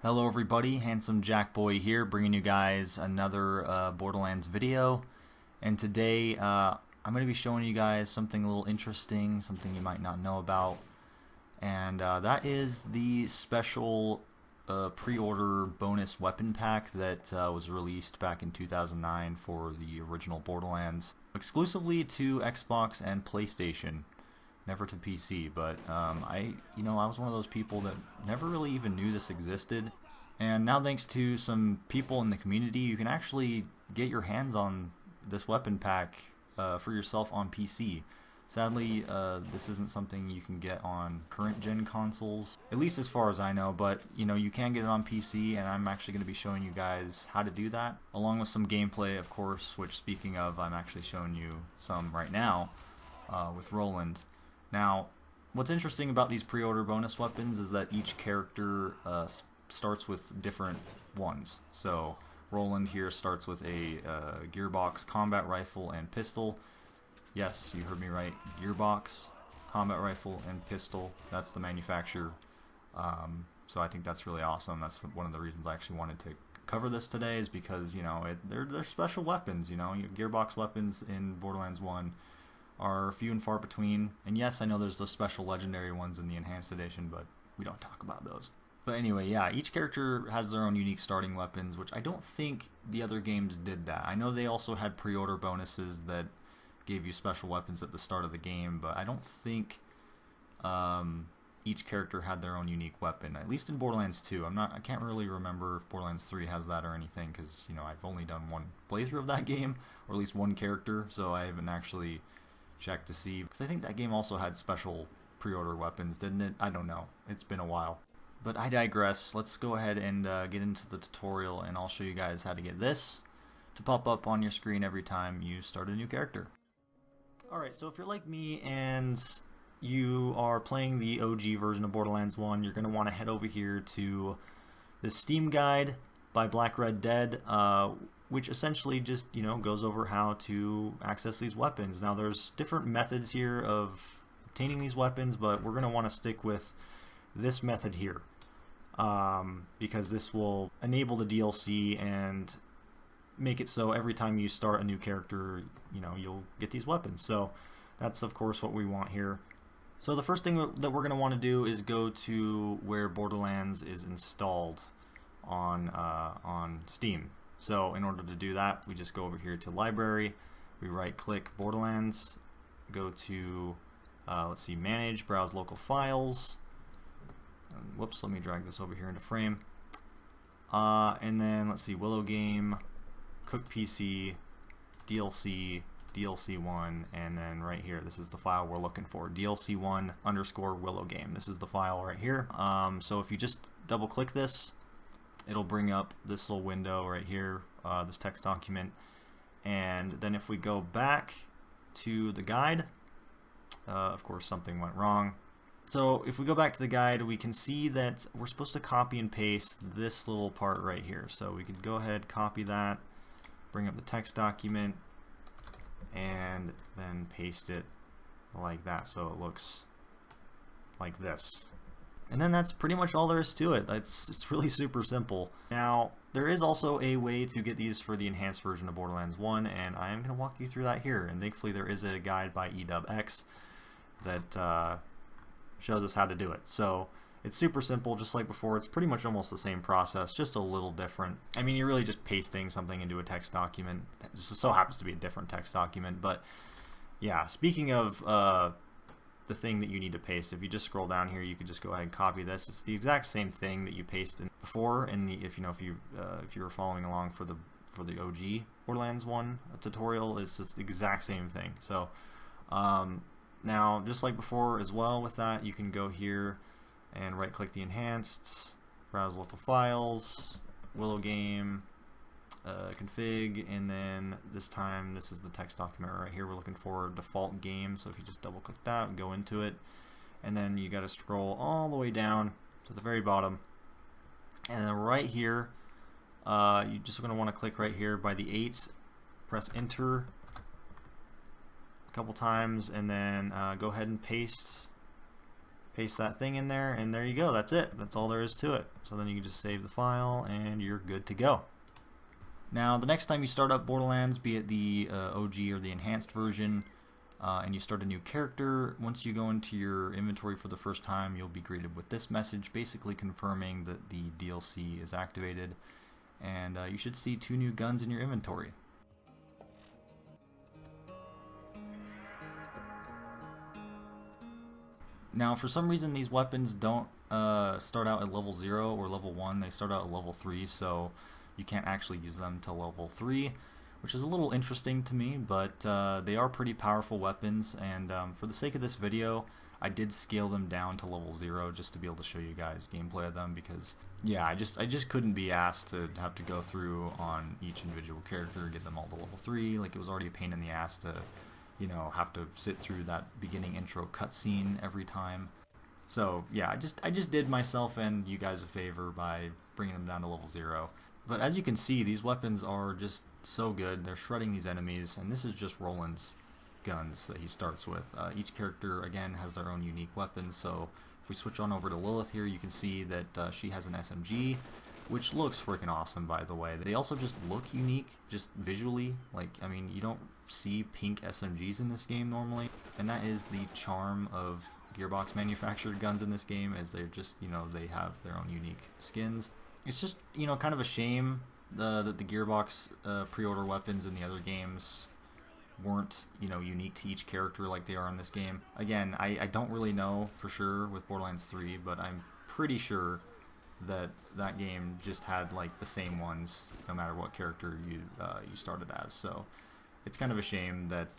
Hello everybody, Handsome Jack Boy here, bringing you guys another Borderlands video. And today I'm going to be showing you guys something a little interesting, something you might not know about. And that is the special pre-order bonus weapon pack that was released back in 2009 for the original Borderlands, exclusively to Xbox and PlayStation. Never to PC, but I was one of those people that never really even knew this existed. And now thanks to some people in the community, you can actually get your hands on this weapon pack for yourself on PC. Sadly, this isn't something you can get on current gen consoles, at least as far as I know, but you can get it on PC, and I'm actually going to be showing you guys how to do that, along with some gameplay, of course, which, speaking of, I'm actually showing you some right now with Roland. Now, what's interesting about these pre-order bonus weapons is that each character starts with different ones. So, Roland here starts with a gearbox combat rifle and pistol. Yes, you heard me right. Gearbox, combat rifle, and pistol. That's the manufacturer. So I think that's really awesome. That's one of the reasons I actually wanted to cover this today, is because they're special weapons. Gearbox weapons in Borderlands 1 are few and far between, and yes, I know there's those special legendary ones in the enhanced edition, but we don't talk about those. But anyway, yeah, each character has their own unique starting weapons, which I don't think the other games did that. I know they also had pre-order bonuses that gave you special weapons at the start of the game, but I don't think each character had their own unique weapon, at least in Borderlands 2. I can't really remember if Borderlands 3 has that or anything, because I've only done one playthrough of that game, or at least one character, so I haven't actually check to see, because I think that game also had special pre-order weapons, didn't it? I don't know. It's been a while. But I digress. Let's go ahead and get into the tutorial, and I'll show you guys how to get this to pop up on your screen every time you start a new character. Alright, so if you're like me and you are playing the OG version of Borderlands 1, you're going to want to head over here to the Steam guide by Black Red Dead, which essentially just goes over how to access these weapons. Now there's different methods here of obtaining these weapons, but we're going to want to stick with this method here, because this will enable the DLC and make it so every time you start a new character, you'll get these weapons. So that's of course what we want here. So the first thing that we're going to want to do is go to where Borderlands is installed on Steam. So in order to do that, we just go over here to Library, we right click Borderlands, go to let's see, Manage, Browse Local Files, and whoops, let me drag this over here into frame, and then let's see, Willow Game, Cook PC, DLC, DLC1, and then right here, this is the file we're looking for, DLC1 _ Willow Game. This is the file right here. So if you just double click this, it'll bring up this little window right here, this text document, and then if we go back to the guide, of course something went wrong. So if we go back to the guide, we can see that we're supposed to copy and paste this little part right here. So we can go ahead, copy that, bring up the text document, and then paste it like that, so it looks like this. And then that's pretty much all there is to it. It's really super simple. Now, there is also a way to get these for the enhanced version of Borderlands 1, and I am going to walk you through that here. And thankfully there is a guide by EWX that shows us how to do it. So it's super simple, just like before. It's pretty much almost the same process, just a little different. I mean, you're really just pasting something into a text document. It just so happens to be a different text document. But yeah, speaking of the thing that you need to paste, if you just scroll down here, you could just go ahead and copy this. It's the exact same thing that you pasted before in the if you were following along for the OG Borderlands 1 tutorial. It's just the exact same thing. So now, just like before as well with that, you can go here and right click the enhanced, browse local files, Willow Game, config, and then this time this is the text document right here we're looking for, default game. So if you just double click that and go into it, and then you got to scroll all the way down to the very bottom, and then right here you just going to want to click right here by the 8s, press enter a couple times, and then go ahead and paste paste that thing in there, and there you go. That's it. That's all there is to it. So then you can just save the file, and you're good to go. Now, the next time you start up Borderlands, be it the OG or the enhanced version, and you start a new character, once you go into your inventory for the first time, you'll be greeted with this message, basically confirming that the DLC is activated, and you should see 2 new guns in your inventory. Now, for some reason, these weapons don't start out at level 0 or level 1. They start out at level 3, so you can't actually use them till level 3, which is a little interesting to me, but they are pretty powerful weapons, and for the sake of this video, I did scale them down to level 0 just to be able to show you guys gameplay of them, because yeah, I just couldn't be asked to have to go through on each individual character, get them all to level 3. Like, it was already a pain in the ass to, you know, have to sit through that beginning intro cutscene every time. So yeah, I just did myself and you guys a favor by bringing them down to level 0. But as you can see, these weapons are just so good. They're shredding these enemies, and this is just Roland's guns that he starts with. Each character, again, has their own unique weapons, so if we switch on over to Lilith here, you can see that she has an SMG, which looks freaking awesome, by the way. They also just look unique, just visually. Like, I mean, you don't see pink SMGs in this game normally, and that is the charm of Gearbox manufactured guns in this game, is they're just, you know, they have their own unique skins. It's just, you know, kind of a shame that the Gearbox pre-order weapons in the other games weren't, you know, unique to each character like they are in this game. Again, I don't really know for sure with Borderlands 3, but I'm pretty sure that that game just had like the same ones no matter what character you started as. So it's kind of a shame that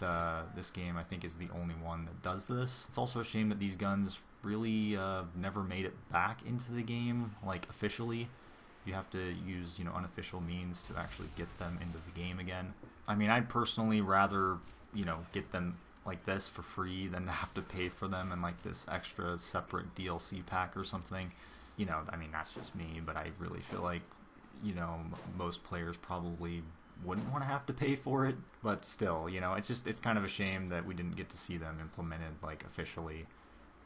this game, I think, is the only one that does this. It's also a shame that these guns really never made it back into the game, like officially. You have to use, you know, unofficial means to actually get them into the game again. I mean, I'd personally rather, you know, get them like this for free than to have to pay for them in like this extra separate DLC pack or something. You know, I mean, that's just me, but I really feel like, you know, most players probably wouldn't want to have to pay for it. But still, you know, it's kind of a shame that we didn't get to see them implemented like officially,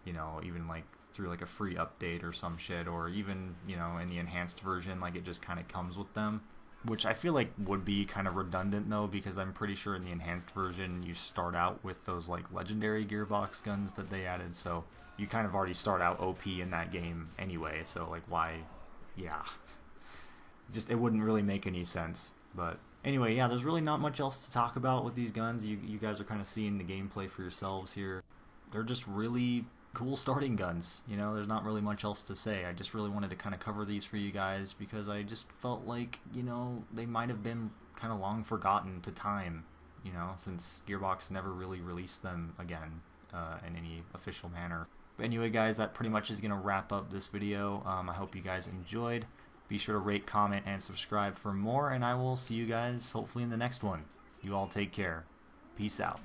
you know, even like through like a free update or some shit, or even, you know, in the enhanced version, like it just kind of comes with them, which I feel like would be kind of redundant though, because I'm pretty sure in the enhanced version you start out with those like legendary Gearbox guns that they added, so you kind of already start out OP in that game anyway, so like why, yeah, just it wouldn't really make any sense. But anyway, yeah, there's really not much else to talk about with these guns. You guys are kind of seeing the gameplay for yourselves here. They're just really cool starting guns, you know. There's not really much else to say. I just really wanted to kind of cover these for you guys because I just felt like, you know, they might have been kind of long forgotten to time, you know, since Gearbox never really released them again in any official manner. But anyway, guys, that pretty much is going to wrap up this video. I hope you guys enjoyed. Be sure to rate, comment, and subscribe for more, and I will see you guys hopefully in the next one. You all take care. Peace out.